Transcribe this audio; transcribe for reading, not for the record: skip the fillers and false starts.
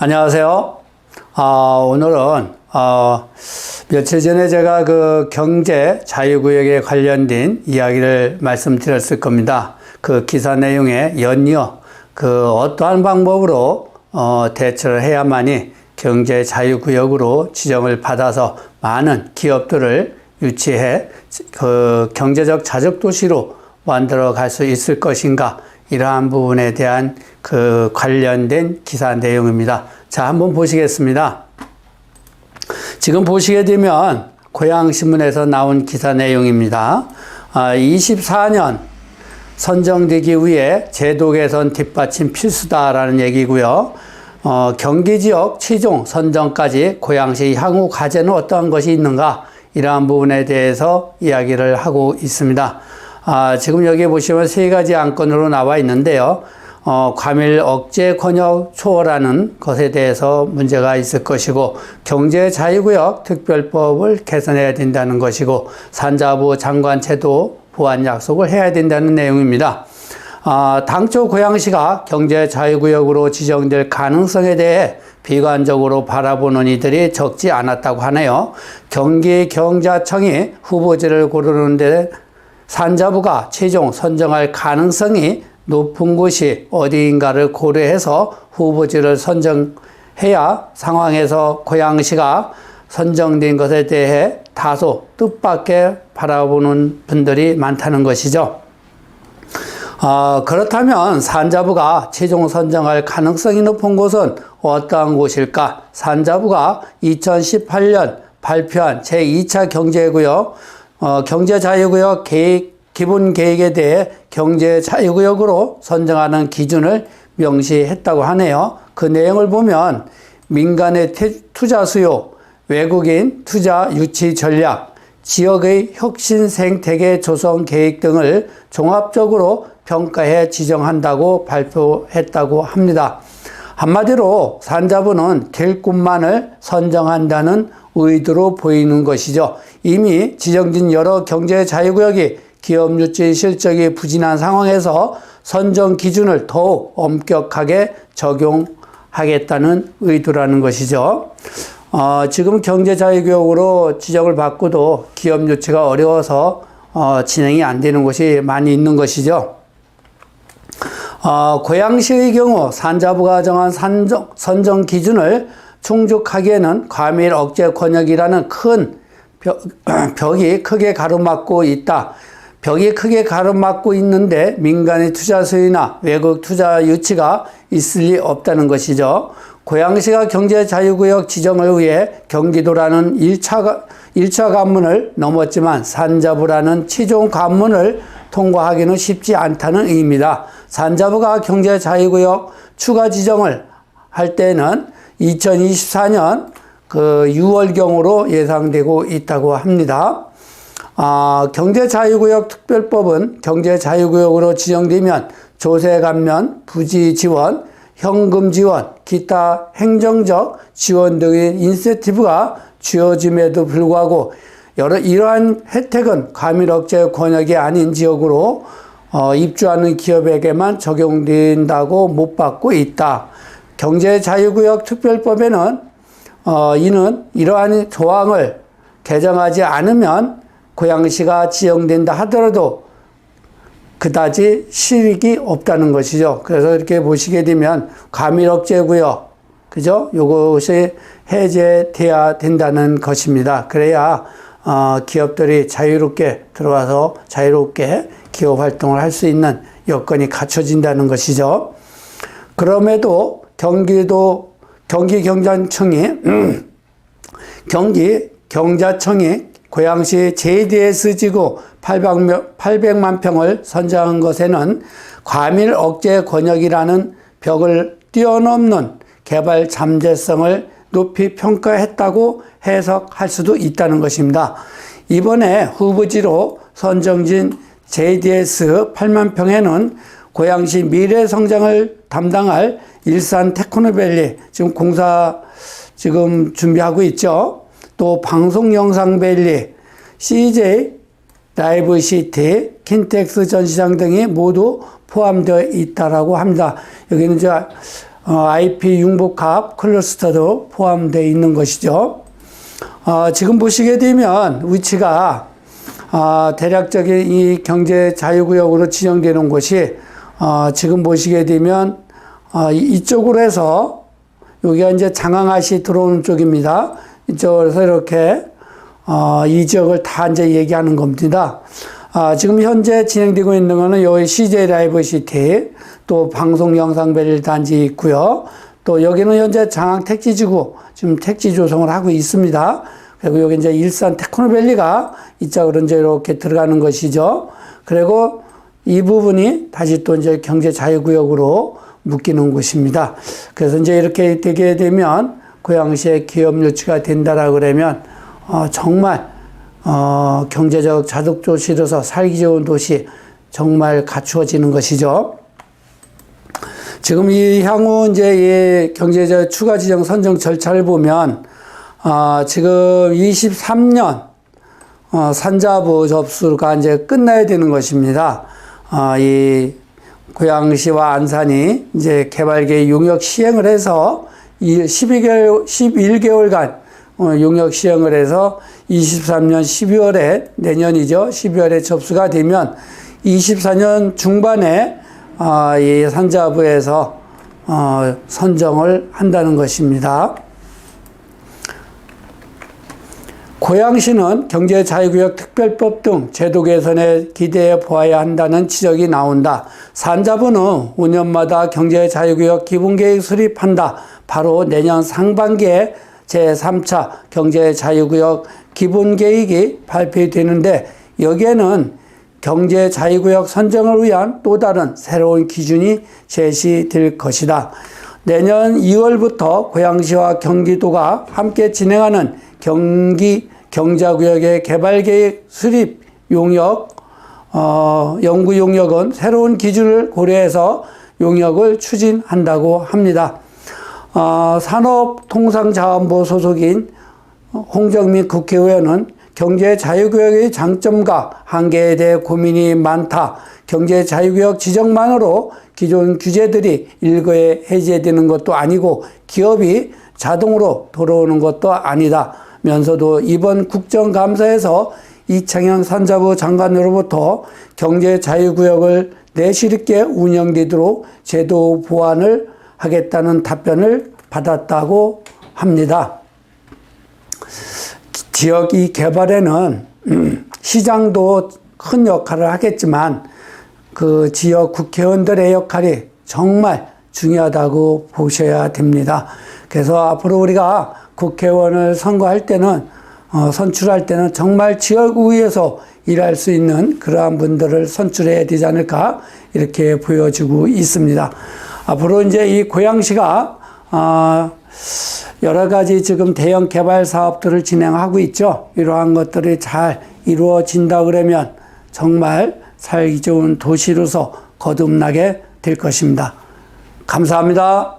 안녕하세요. 오늘은 며칠 전에 제가 그 경제 자유구역에 관련된 이야기를 말씀드렸을 겁니다. 그 기사 내용에 연이어 그 어떠한 방법으로 대처를 해야만이 경제 자유구역으로 지정을 받아서 많은 기업들을 유치해 그 경제적 자족도시로 만들어 갈 수 있을 것인가, 이러한 부분에 대한 그 관련된 기사 내용입니다. 자, 한번 보시겠습니다. 지금 보시게 되면 고양신문에서 나온 기사 내용입니다. 24년 선정되기 위해 제도 개선 뒷받침 필수다라는 얘기고요. 경기지역 최종 선정까지 고양시 향후 과제는 어떠한 것이 있는가, 이러한 부분에 대해서 이야기를 하고 있습니다. 지금 여기 보시면 세 가지 안건으로 나와 있는데요. 과밀 억제 권역 초월하는 것에 대해서 문제가 있을 것이고, 경제 자유구역 특별법을 개선해야 된다는 것이고, 산자부 장관제도 보완 약속을 해야 된다는 내용입니다. 당초 고양시가 경제 자유구역으로 지정될 가능성에 대해 비관적으로 바라보는 이들이 적지 않았다고 하네요. 경기경자청이 후보지를 고르는데 산자부가 최종 선정할 가능성이 높은 곳이 어디인가를 고려해서 후보지를 선정해야 상황에서 고양시가 선정된 것에 대해 다소 뜻밖의 바라보는 분들이 많다는 것이죠. 그렇다면 산자부가 최종 선정할 가능성이 높은 곳은 어떠한 곳일까? 산자부가 2018년 발표한 제2차 경제구역, 경제자유구역 기본 계획에 대해 경제자유구역으로 선정하는 기준을 명시했다고 하네요. 그 내용을 보면 민간의 투자 수요, 외국인 투자 유치 전략, 지역의 혁신 생태계 조성 계획 등을 종합적으로 평가해 지정한다고 발표했다고 합니다. 한마디로 산자부는 될 곳만을 선정한다는 의도로 보이는 것이죠. 이미 지정된 여러 경제 자유구역이 기업 유치 실적이 부진한 상황에서 선정 기준을 더욱 엄격하게 적용하겠다는 의도라는 것이죠. 지금 경제 자유구역으로 지정을 받고도 기업 유치가 어려워서 진행이 안 되는 곳이 많이 있는 것이죠. 고양시의 경우 산자부가 정한 선정 기준을 충족하기에는 과밀 억제 권역이라는 큰 벽이 크게 가로막고 있다. 벽이 크게 가로막고 있는데 민간의 투자 수요나 외국 투자 유치가 있을 리 없다는 것이죠. 고양시가 경제자유구역 지정을 위해 경기도라는 1차 관문을 넘었지만 산자부라는 최종 관문을 통과하기는 쉽지 않다는 의미입니다. 산자부가 경제자유구역 추가 지정을 할 때는 2024년 그 6월경으로 예상되고 있다고 합니다. 경제자유구역 특별법은 경제자유구역으로 지정되면 조세 감면, 부지 지원, 현금 지원, 기타 행정적 지원 등의 인센티브가 주어짐에도 불구하고 이러한 혜택은 과밀 억제 권역이 아닌 지역으로 입주하는 기업에게만 적용된다고 못 받고 있다. 경제자유구역 특별법에는 이는 이러한 조항을 개정하지 않으면 고양시가 지정된다 하더라도 그다지 실익이 없다는 것이죠. 그래서 이렇게 보시게 되면 과밀 억제 구역, 그죠? 요것이 해제돼야 된다는 것입니다. 그래야 기업들이 자유롭게 들어와서 자유롭게 기업 활동을 할 수 있는 여건이 갖춰진다는 것이죠. 그럼에도 경기경자청이 고양시 JDS 지구 800만 평을 선정한 것에는 과밀 억제 권역이라는 벽을 뛰어넘는 개발 잠재성을 높이 평가했다고 해석할 수도 있다는 것입니다. 이번에 후보지로 선정진 JDS 8만 평에는 고양시 미래 성장을 담당할 일산 테크노밸리 지금 공사 준비하고 있죠. 또 방송영상밸리, CJ 라이브시티, 킨텍스 전시장 등이 모두 포함되어 있다라고 합니다. 여기는 IP 융복합 클러스터도 포함되어 있는 것이죠. 지금 보시게 되면 위치가 대략적인 이 경제 자유구역으로 지정되는 곳이 지금 보시게 되면 이쪽으로 해서 여기가 이제 장항아시 들어오는 쪽입니다. 이쪽에서 이렇게 이 지역을 다 이제 얘기하는 겁니다. 지금 현재 진행되고 있는 거는 여기 CJ 라이브 시티, 또 방송 영상 배를 단지 있고요. 또 여기는 현재 장항 택지지구 지금 택지 조성을 하고 있습니다. 그리고 여기 이제 일산 테크노밸리가 이쪽으로 이제 이렇게 들어가는 것이죠. 그리고 이 부분이 다시 또 이제 경제 자유구역으로 묶이는 곳입니다. 그래서 이제 이렇게 되게 되면 고양시의 기업 유치가 된다라고 그러면 정말 경제적 자독도시로서 살기 좋은 도시 정말 갖추어지는 것이죠. 지금 이 향후 이제 이 경제적 추가 지정 선정 절차를 보면 지금 23년 산자부 접수가 이제 끝나야 되는 것입니다. 이 고양시와 안산이 이제 개발계획 용역 시행을 해서 11개월간 용역 시행을 해서 23년 12월에 내년이죠. 12월에 접수가 되면 24년 중반에 이 산자부에서 선정을 한다는 것입니다. 고양시는 경제자유구역 특별법 등 제도 개선에 기대해 보아야 한다는 지적이 나온다. 산자부는 5년마다 경제자유구역 기본계획 수립한다. 바로 내년 상반기에 제3차 경제자유구역 기본계획이 발표되는데 여기에는 경제자유구역 선정을 위한 또 다른 새로운 기준이 제시될 것이다. 내년 2월부터 고양시와 경기도가 함께 진행하는 경자구역의 개발계획 수립 용역, 연구 용역은 새로운 기준을 고려해서 용역을 추진한다고 합니다. 산업통상자원부 소속인 홍정민 국회의원은 경제자유구역의 장점과 한계에 대해 고민이 많다. 경제자유구역 지정만으로 기존 규제들이 일거에 해제되는 것도 아니고 기업이 자동으로 들어오는 것도 아니다. 면서도 이번 국정감사에서 이창현 산자부 장관으로부터 경제자유구역을 내실 있게 운영되도록 제도 보완을 하겠다는 답변을 받았다고 합니다. 지역 이 개발에는 시장도 큰 역할을 하겠지만 그 지역 국회의원들의 역할이 정말 중요하다고 보셔야 됩니다. 그래서 앞으로 우리가 국회의원을 선거할 때는 선출할 때는 정말 지역구에서 일할 수 있는 그러한 분들을 선출해야 되지 않을까 이렇게 보여지고 있습니다. 앞으로 이제 이 고양시가 여러 가지 지금 대형 개발 사업들을 진행하고 있죠. 이러한 것들이 잘 이루어진다 그러면 정말 살기 좋은 도시로서 거듭나게 될 것입니다. 감사합니다.